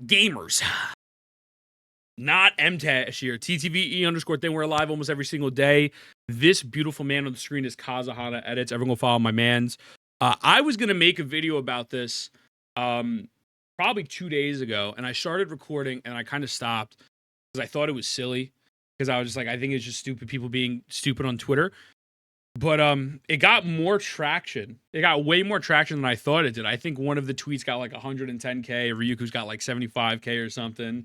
gamers. Not MTash here. TTVE underscore thing. We're live almost every single day. This beautiful man on the screen is Kazahana Edits. Everyone go follow my mans. I was going to make a video about this probably 2 days ago, and I started recording, and I kind of stopped because I thought it was silly, because I was just like, I think it's just stupid people being stupid on Twitter. But it got more traction. It got way more traction than I thought it did. I think one of the tweets got like 110K. Ryuku's got like 75K or something.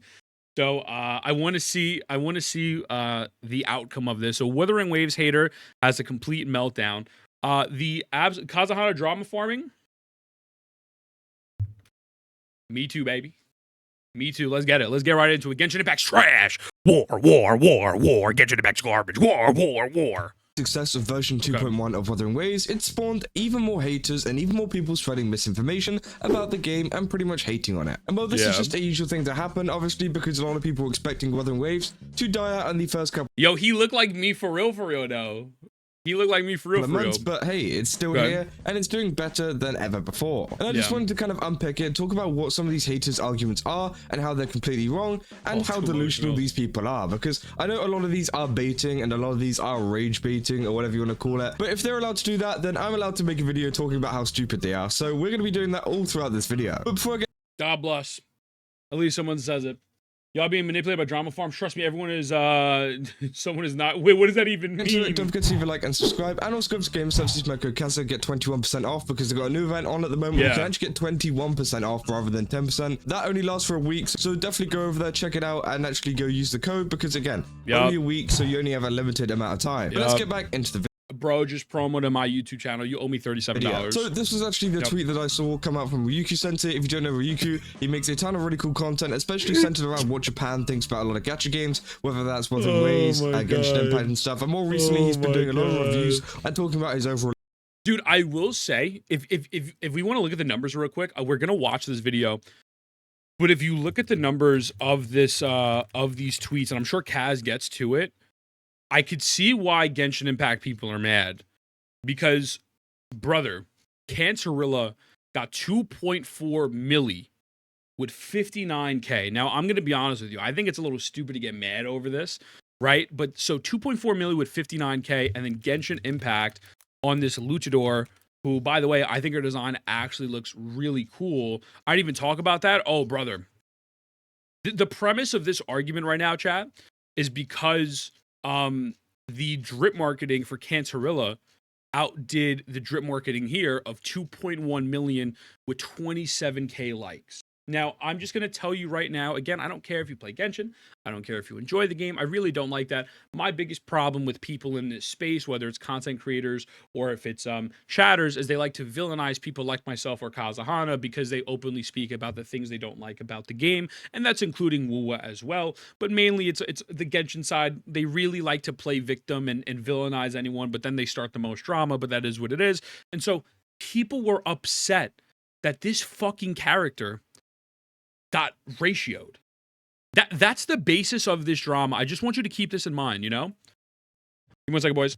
So I want to see the outcome of this. So Wuthering Waves Hater has a complete meltdown. Kazahana drama farming. Me too, baby. Me too. Let's get it. Let's get right into it. Genshin Impact's trash. War. Genshin Impact's garbage. War. Success of version 2.1 of Wuthering Waves, it spawned even more haters and even more people spreading misinformation about the game and pretty much hating on it. And while this is just a usual thing to happen, obviously, because a lot of people were expecting Wuthering Waves to die out in the first couple Yo, he looked like me for real though. He looked like me for real, months, but hey, it's still here and it's doing better than ever before. And I just wanted to kind of unpick it, talk about what some of these haters' arguments are and how they're completely wrong and how delusional these people are. Because I know a lot of these are baiting and a lot of these are rage baiting or whatever you want to call it. But if they're allowed to do that, then I'm allowed to make a video talking about how stupid they are. So we're going to be doing that all throughout this video. But before I get... God bless. At least someone says it. Y'all being manipulated by drama farms. Trust me, everyone is, someone is not. Wait, what does that even mean? Don't forget to leave a like and subscribe. And also go to Game Services, my code Kazza, get 21% off because they've got a new event on at the moment. You can actually get 21% off rather than 10%. That only lasts for a week, so definitely go over there, check it out, and actually go use the code because, again, only a week, so you only have a limited amount of time. But let's get back into the video. Bro, just promo to my YouTube channel. You owe me $37. So this was actually the tweet that I saw come out from Ryuku Center. If you don't know Ryuku, he makes a ton of really cool content, especially centered around what Japan thinks about a lot of gacha games, whether that's Wuthering Waves, Genshin Impact and stuff. And more recently, he's been doing a lot of reviews and talking about his overall... Dude, I will say, if we want to look at the numbers real quick, we're going to watch this video. But if you look at the numbers of this, of these tweets, and I'm sure Kaz gets to it, I could see why Genshin Impact people are mad. Because, brother, Cancerilla got 2.4 milli with 59K. Now, I'm going to be honest with you. I think it's a little stupid to get mad over this, right? But so 2.4 milli with 59K, and then Genshin Impact on this Luchador, who, by the way, I think her design actually looks really cool. I didn't even talk about that. Oh, brother. The premise of this argument right now, chat, is because... the drip marketing for Cancerilla outdid the drip marketing here of 2.1 million with 27K likes. Now, I'm just going to tell you right now, again, I don't care if you play Genshin. I don't care if you enjoy the game. I really don't like that. My biggest problem with people in this space, whether it's content creators or if it's chatters, is they like to villainize people like myself or Kazahana because they openly speak about the things they don't like about the game, and that's including Wuwa as well. But mainly it's the Genshin side. They really like to play victim and villainize anyone, but then they start the most drama, but that is what it is. And so people were upset that this fucking character got ratioed. That's the basis of this drama. I just want you to keep this in mind, you know? Give me 1 second, boys.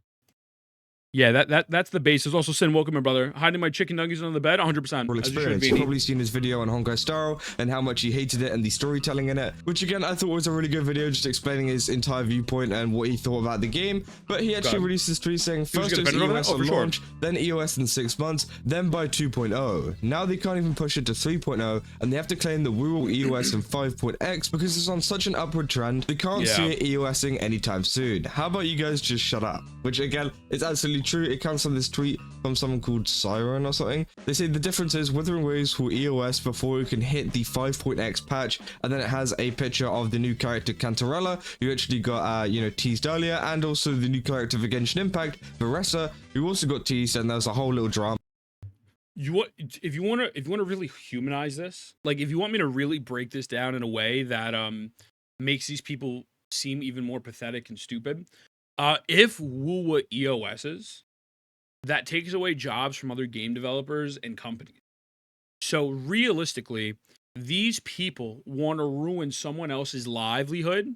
Yeah, that's the basis. Also, Sin, welcome, my brother. Hiding my chicken nuggets under the bed, 100%. Experience. You've probably seen his video on Honkai Star and how much he hated it and the storytelling in it, which again I thought was a really good video, just explaining his entire viewpoint and what he thought about the game. But he actually released this tweet saying first it was EOS on launch, then EOS in 6 months, then by 2.0. Now they can't even push it to 3.0, and they have to claim that we will EOS in 5.x because it's on such an upward trend. They can't see it EOSing anytime soon. How about you guys just shut up? Which again, is absolutely true. It comes from this tweet from someone called Siren or something. They say the difference is Wuthering Waves will EOS before we can hit the 5.x patch, and then it has a picture of the new character Cantarella, who actually got teased earlier, and also the new character for Genshin Impact, Veressa, who also got teased, and there's a whole little drama. If you want to really humanize this, like if you want me to really break this down in a way that makes these people seem even more pathetic and stupid, if Wuwa EOSs, that takes away jobs from other game developers and companies. So realistically, these people want to ruin someone else's livelihood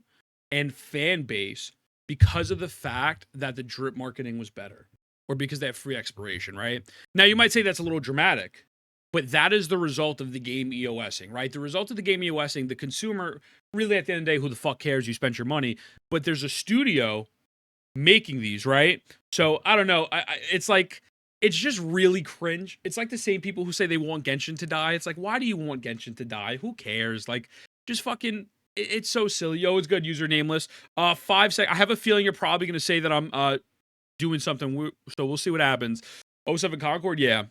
and fan base because of the fact that the drip marketing was better, or because they have free expiration, right? Now, you might say that's a little dramatic, But that is the result of the game EOSing, right? The result of the game EOSing, the consumer, really at the end of the day, who the fuck cares? You spent your money. But there's a studio making these, right? So I don't know. It's like, it's just really cringe. It's like the same people who say they want Genshin to die. It's like, why do you want Genshin to die? Who cares? Like, just fucking, it's so silly. Yo, it's good. User nameless. 5 seconds. I have a feeling you're probably going to say that I'm doing something. So we'll see what happens. 07 Concord? Yeah.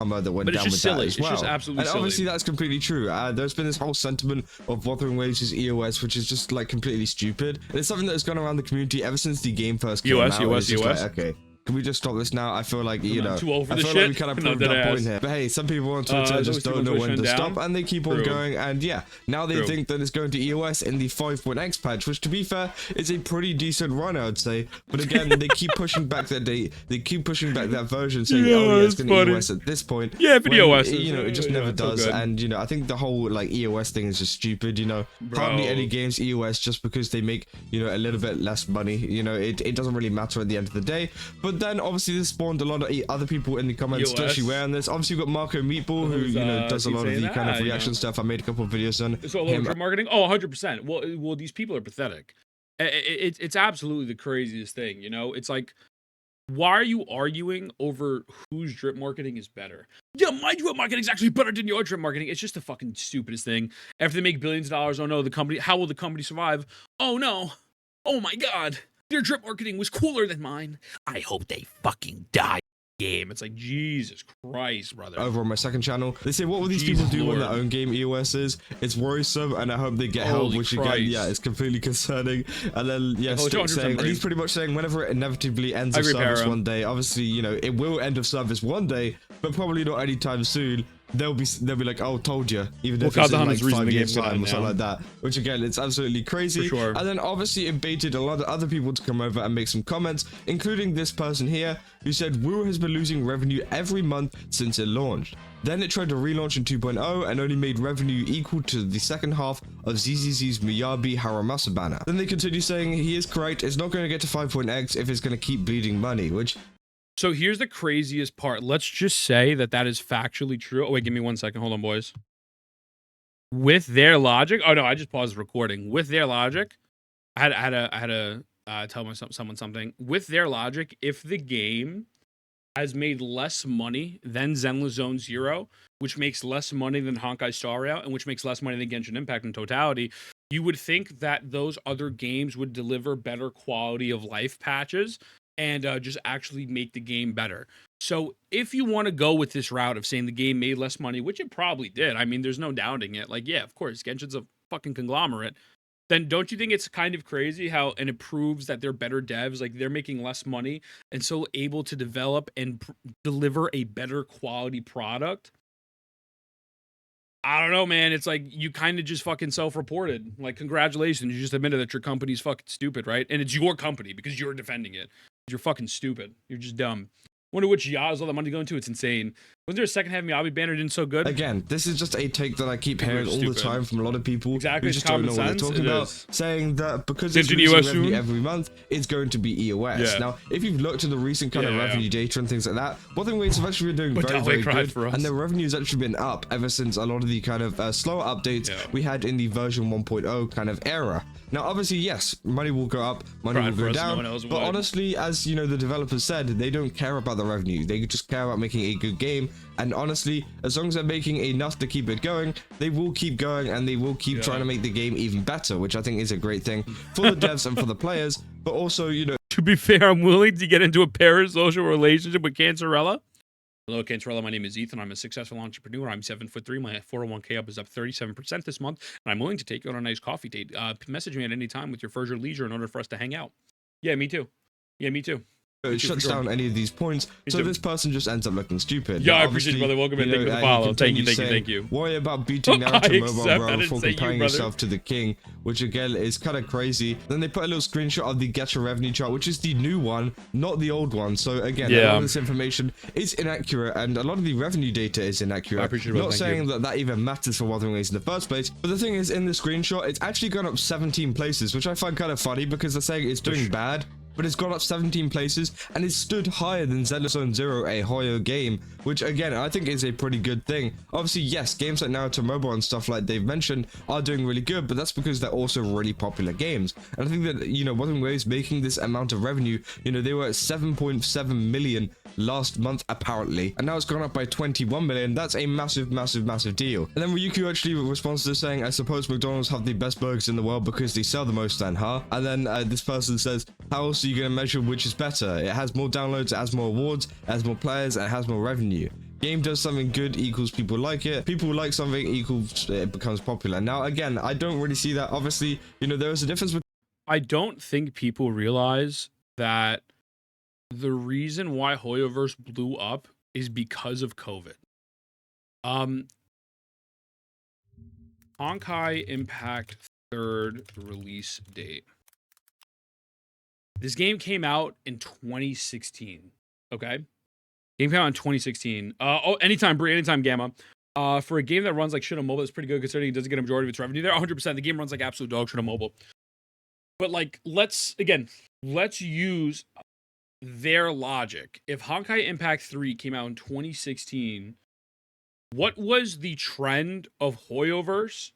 That went but down it's with just silly. that as well. It's just absolutely silly. And obviously that's completely true. There's been this whole sentiment of Wuthering Waves' EOS, which is just like completely stupid. And it's something that has gone around the community ever since the game first came out. EOS. Like, okay, can we just stop this now? I feel like, you know, too old for I this feel shit. like we kind of proved our point here. But hey, some people on Twitter just don't know when to stop, and they keep on going. And yeah, now they think that it's going to EOS in the 5.x patch, which to be fair is a pretty decent run, I would say. But again, they keep pushing back that date. They keep pushing back that version, saying, oh yeah, it's going to EOS at this point. Yeah, if it EOS, you know, it just never does. And you know, I think the whole like EOS thing is just stupid. You know, hardly any games EOS just because they make, you know, a little bit less money. You know, it doesn't really matter at the end of the day. But then obviously this spawned a lot of other people in the comments to actually wear on this. Obviously we've got Marco Meatball, who you know does a lot of the kind of reaction stuff. I made a couple of videos on it's all over marketing. Oh, 100%. Well, these people are pathetic. It's absolutely the craziest thing. You know, it's like, why are you arguing over whose drip marketing is better? Yeah, my drip marketing is actually better than your drip marketing. It's just the fucking stupidest thing. After they make billions of dollars, oh no, the company. How will the company survive? Oh no. Oh my god. Their drip marketing was cooler than mine. I hope they fucking die. Game. It's like, Jesus Christ, brother. Over on my second channel, they say, what will these people do when their own game EOS is? It's worrisome, and I hope they get help, which again, yeah, is completely concerning. And then, yeah, Stick saying, and he's pretty much saying, whenever it inevitably ends of service one day, obviously, you know, it will end of service one day, but probably not anytime soon. They'll be like, oh, told you, even if it's in like 5 years time or something like that, which again, it's absolutely crazy. For sure. And then obviously it baited a lot of other people to come over and make some comments, including this person here who said Wu has been losing revenue every month since it launched. Then it tried to relaunch in 2.0 and only made revenue equal to the second half of ZZZ's Miyabi Haramasa banner. Then they continue saying he is correct, it's not going to get to 5.x if it's going to keep bleeding money, which... So here's the craziest part. Let's just say that that is factually true. Oh, wait, give me 1 second. Hold on, boys. With their logic... Oh, no, I just paused the recording. With their logic, I had to tell someone something. With their logic, if the game has made less money than Zenless Zone Zero, which makes less money than Honkai Star Rail, and which makes less money than Genshin Impact in totality, you would think that those other games would deliver better quality of life patches and just actually make the game better. So if you want to go with this route of saying the game made less money, which it probably did, I mean, there's no doubting it. Like, yeah, of course, Genshin's a fucking conglomerate. Then don't you think it's kind of crazy how, and it proves that they're better devs, like they're making less money and so able to develop and deliver a better quality product? I don't know, man. It's like you kind of just fucking self-reported. Like, congratulations. You just admitted that your company's fucking stupid, right? And it's your company because you're defending it. You're fucking stupid. You're just dumb. Wonder which Yaz all that money going to. It's insane. Wasn't there a second half Miyabi banner didn't so good? Again, this is just a take that I keep hearing all the time from a lot of people who just don't know what they're talking about, saying that because it's losing revenue every month, it's going to be EOS. Yeah. Now, if you've looked at the recent kind of revenue data and things like that, Wuthering Waves have actually been doing very good, and their revenue has actually been up ever since a lot of the kind of slower updates we had in the version 1.0 kind of era. Now, obviously, yes, money will go up, money will go down, but honestly, as you know, the developers said, they don't care about the revenue. They just care about making a good game. And honestly, as long as they're making enough to keep it going, they will keep going and they will keep trying to make the game even better, which I think is a great thing for the devs and for the players. But also, you know, to be fair, I'm willing to get into a parasocial relationship with Cancerella. Hello, Cancerella. My name is Ethan. I'm a successful entrepreneur. I'm 7'3". My 401k up is up 37% this month, and I'm willing to take you on a nice coffee date. Message me at any time with your leisure in order for us to hang out. Yeah, me too. Yeah, me too. It shuts down any of these points, so this person just ends up looking stupid. Yeah, I appreciate it, brother. Welcome in. Thank you for the follow. Thank you. Worry about beating Naruto Mobile Bro before comparing yourself to the king, which again is kind of crazy. Then they put a little screenshot of the Gacha revenue chart, which is the new one, not the old one. So again, a lot of this information is inaccurate, and a lot of the revenue data is inaccurate. I appreciate it. Not saying that even matters for Wuthering Waves in the first place, but the thing is, in the screenshot, it's actually gone up 17 places, which I find kind of funny because they're saying it's doing bad. but it's gone up 17 places and it's stood higher than Zelda Zone Zero, a Hoyo game, which again I think is a pretty good thing. Obviously, yes, games like Naruto Mobile and stuff like they've mentioned are doing really good, but that's because they're also really popular games. And I think that, you know, Wuthering Waves making this amount of revenue, you know, they were at 7.7 million last month apparently, and now it's gone up by 21 million. That's a massive deal. And then Ryukyu actually responds to this saying, I suppose McDonald's have the best burgers in the world because they sell the most then, huh? And then this person says, how else are you going to measure which is better? It has more downloads, it has more awards, it has more players, and it has more revenue. Game does something good equals people like it. People like something equals it becomes popular. Now again, I don't really see that. Obviously, you know, there is a difference between... I don't think people realize that the reason why Hoyoverse blew up is because of COVID. Honkai Impact 3rd release date. This game came out in 2016. Okay? Game came out in 2016. Anytime Brie, anytime Gamma. For a game that runs like shit on mobile, it's pretty good considering it doesn't get a majority of its revenue there. 100%. The game runs like absolute dog shit on mobile. But like, let's use their logic. If Honkai Impact 3 came out in 2016, what was the trend of Hoyoverse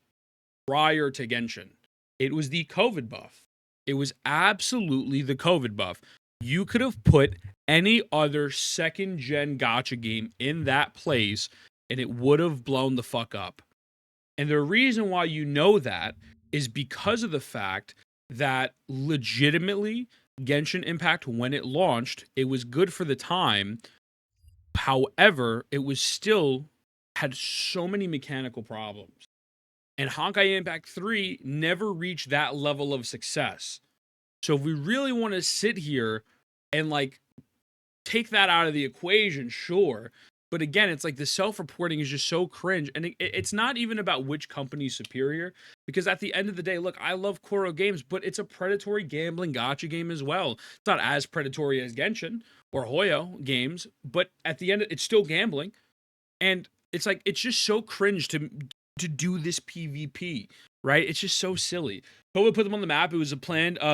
prior to Genshin? It was the COVID buff. It was absolutely the COVID buff. You could have put any other second-gen gacha game in that place, and it would have blown the fuck up. And the reason why you know that is because of the fact that legitimately Genshin Impact, when it launched, it was good for the time. However, it was still had so many mechanical problems. And Honkai Impact 3 never reached that level of success. So if we really want to sit here and like take that out of the equation, sure. But again, it's like the self-reporting is just so cringe. And it's not even about which company's superior. Because at the end of the day, look, I love Koro games, but it's a predatory gambling gacha game as well. It's not as predatory as Genshin or Hoyo games, but at the end, it's still gambling. And it's like, it's just so cringe to do this PvP, right? It's just so silly. Koba put them on the map. It was planned in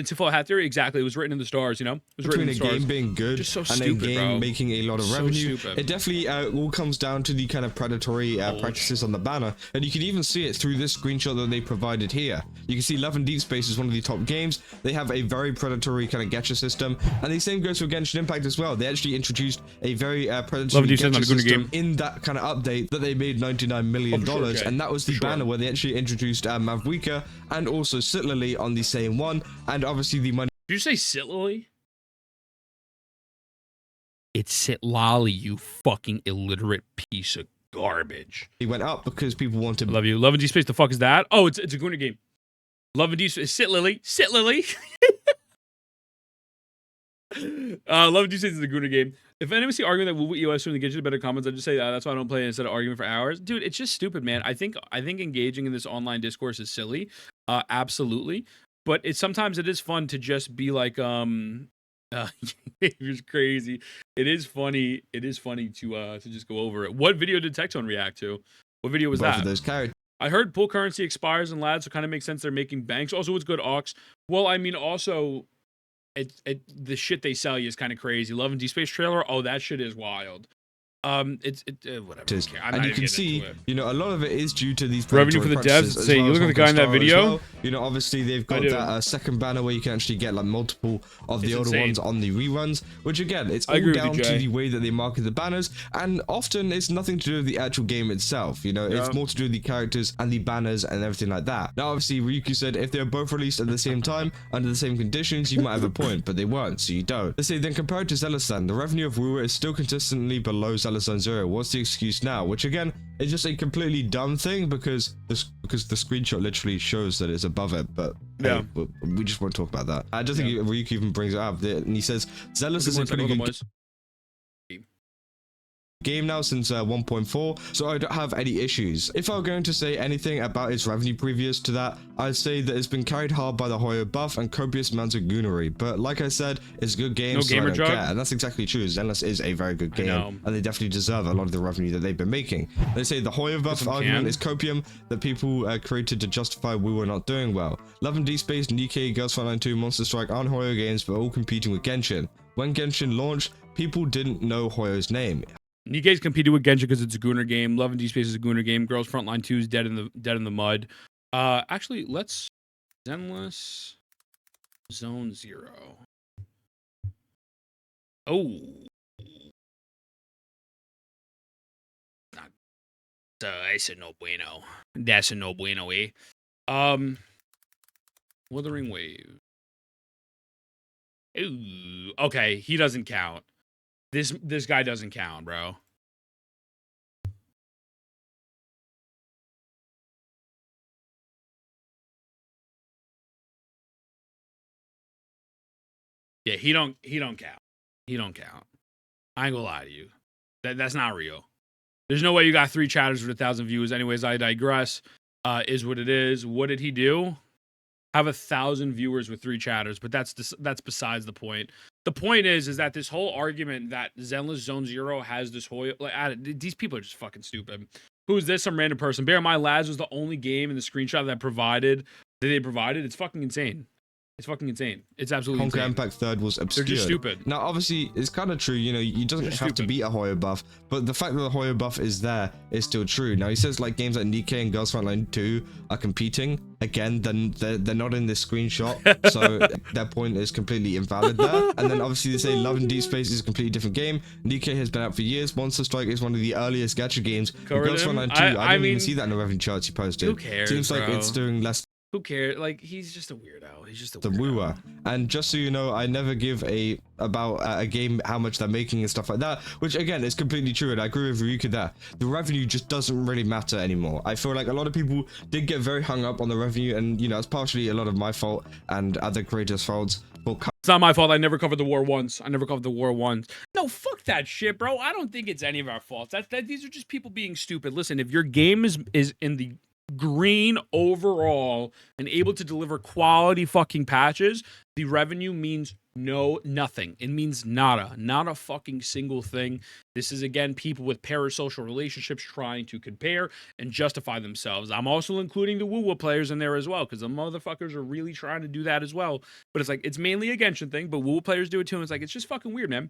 Tifo Hat Theory. Exactly. It was written in the stars, you know? It was Between written in the stars. A game being good just so and stupid, a game bro. making a lot of So revenue, stupid. it definitely all comes down to the kind of predatory practices on the banner. And you can even see it through this screenshot that they provided here. You can see Love and Deep Space is one of the top games. They have a very predatory kind of gacha system. And the same goes for Genshin Impact as well. They actually introduced a very predatory gacha system in that kind of update that they made $99 million. And that was the banner where they actually introduced Mavwika and also Sitlily on the same one, and obviously the money. Did you say Sitlily? It's Sitlali, you fucking illiterate piece of garbage. He went up because people wanted. Love you. Love and Deep Space. The fuck is that? Oh, it's a Guna game. Love and Deep Space. Sitlily. Sitlily. Love and Deep Space is a Guna game. If anyone see arguing that Woo EOS when they get you the better comments, I just say that's why I don't play it instead of arguing for hours. Dude, it's just stupid, man. I think engaging in this online discourse is silly. Absolutely. But sometimes it is fun to just be like, it's crazy. It is funny. It is funny to just go over it. What video did Tectone react to? What video was that? Of those characters. I heard pool currency expires in lads, so it kind of makes sense they're making banks. Also, it's good Ox. Well, I mean, also, the shit they sell you is kind of crazy. Love and Deep Space trailer. Oh, that shit is wild. Whatever. And you can see, you know, a lot of it is due to these revenue for the devs. Say, you look at the guy in that video. Well. You know, obviously they've got that second banner where you can actually get like multiple of the older ones on the reruns, which again, it's all down to the way that they market the banners, and often it's nothing to do with the actual game itself. You know, it's more to do with the characters and the banners and everything like that. Now, obviously, Ryukyu said if they're both released at the same time under the same conditions, you might have a point, but they weren't, so you don't. They say then compared to Zelda-san, the revenue of Wua is still consistently below Zelda-san Zero. What's the excuse now? Which again is just a completely dumb thing because the screenshot literally shows that it's above it, but hey, we just won't talk about that. I don't think Ryukyu even brings it up, and he says Zelda is a pretty good game now since 1.4, so I don't have any issues. If I were going to say anything about its revenue previous to that, I'd say that it's been carried hard by the Hoyo buff and copious amounts of goonery, but like I said, it's a good game, so I don't care, and that's exactly true. Zenless is a very good game, and they definitely deserve a lot of the revenue that they've been making. They say the Hoyo buff argument is copium that people created to justify we were not doing well. Love and D-Space, Nikkei, Girls Fight Line 2, Monster Strike aren't Hoyo games, but all competing with Genshin. When Genshin launched, people didn't know Hoyo's name. Nikkei's competed with Genshin because it's a Gooner game. Love and D-Space is a Gooner game. Girls Frontline 2 is dead in the mud. Actually, let's Zenless Zone 0. Oh. That's a no bueno. That's a no bueno, eh? Wuthering Waves. Ooh, okay, he doesn't count. This guy doesn't count, bro. Yeah, he don't count. He don't count. I ain't gonna lie to you. That's not real. There's no way you got 3 chatters with 1,000 views. Anyways, I digress. Is what it is. What did he do? Have 1,000 viewers with 3 chatters, but that's besides the point. The point is that this whole argument that Zenless Zone 0 has this whole these people are just fucking stupid. Who is this? Some random person. Bear in mind, Laz was the only game in the screenshot that they provided. It's fucking insane. It's fucking insane. It's absolutely insane. Honka Impact 3rd was obscured. They're just stupid. Now, obviously, it's kind of true. You know, you doesn't have to beat a Hoyo buff, but the fact that the Hoyo buff is there is still true. Now, he says like games like Nikkei and Girls Frontline 2 are competing. Again, then they're not in this screenshot, so their point is completely invalid there. And then obviously they say Love and D-Space is a completely different game. Nikkei has been out for years. Monster Strike is one of the earliest gacha games. Girls Frontline 2, I didn't even see that in the revenue charts you posted. Who cares, Seems like it's doing less. Who cares? Like, he's just a weirdo. He's just a weirdo. The wooer. And just so you know, I never give about a game how much they're making and stuff like that, which again is completely true, and I agree with Ryuka there. The revenue just doesn't really matter anymore. I feel like a lot of people did get very hung up on the revenue, and you know, it's partially a lot of my fault and other creators' faults. It's not my fault. I never covered the war once. No, fuck that shit, bro. I don't think it's any of our faults. These are just people being stupid. Listen, if your game is in the green overall and able to deliver quality fucking patches, the revenue means nothing. It means nada. Not a fucking single thing. This is, again, people with parasocial relationships trying to compare and justify themselves. I'm also including the woo-woo players in there as well, because the motherfuckers are really trying to do that as well. But it's like, it's mainly a Genshin thing, but woo-woo players do it too, and it's like, it's just fucking weird, man.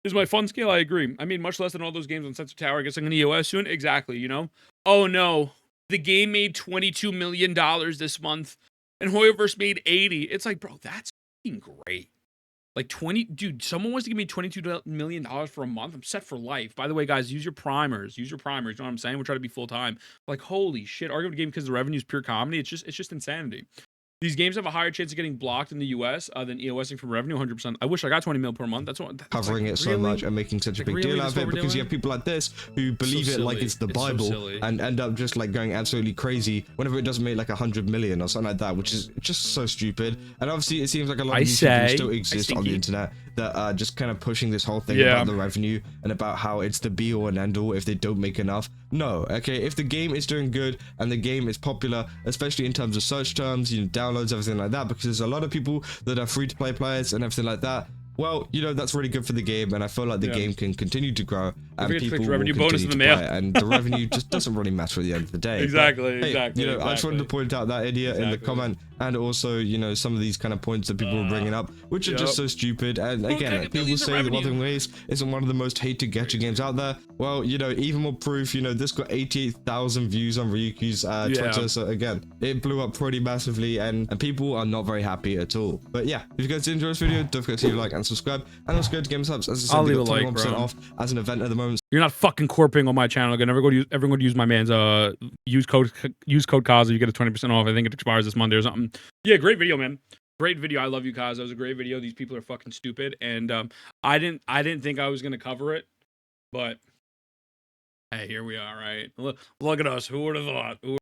Is my fun scale? I agree. I mean, much less than all those games on Sensor Tower. I guess I'm going to EOS soon. Exactly, you know? Oh, no. The game made $22 million this month, and Hoyoverse made 80. It's like, bro, that's fucking great. Like, dude, someone wants to give me $22 million for a month. I'm set for life. By the way, guys, use your primers. You know what I'm saying? We're trying to be full time. Like, holy shit, arguing the game because the revenue is pure comedy. It's just insanity. These games have a higher chance of getting blocked in the US than EOSing from revenue, 100%. I wish I got 20 mil per month. That's covering it so much and making such a big deal out of it, because you have people like this who believe it like it's the Bible and end up just like going absolutely crazy whenever it doesn't make like 100 million or something like that, which is just so stupid. And obviously it seems like a lot of these people still exist on the internet that are just kind of pushing this whole thing about the revenue and about how it's the be all and end all if they don't make enough. No, okay, if the game is doing good and the game is popular, especially in terms of search terms, you know, downloads, everything like that, because there's a lot of people that are free to play players and everything like that, well, you know, that's really good for the game, and I feel like the game can continue to grow and people will continue to play it, and the revenue just doesn't really matter at the end of the day. Exactly. You know, I just wanted to point out that idiot in the comment, and also, you know, some of these kind of points that people are bringing up, which are just so stupid. And again, people say that Wuthering Waves isn't one of the most hated gacha games out there. Well, you know, even more proof, you know, this got 88,000 views on Ryuki's Twitter, so again, it blew up pretty massively, and people are not very happy at all. But yeah, if you guys did enjoy this video, don't forget to leave a like and subscribe, and also go to Game Subs. As I said, they got 21% off as an event at the moment. You're not fucking corping on my channel again. Everyone go use my man's use code Kaza. You get a 20% off. I think it expires this Monday or something. Yeah, great video, man. Great video. I love you, Kaza. It was a great video. These people are fucking stupid, and I didn't think I was gonna cover it, but hey, here we are, right? Look at us. Who would have thought?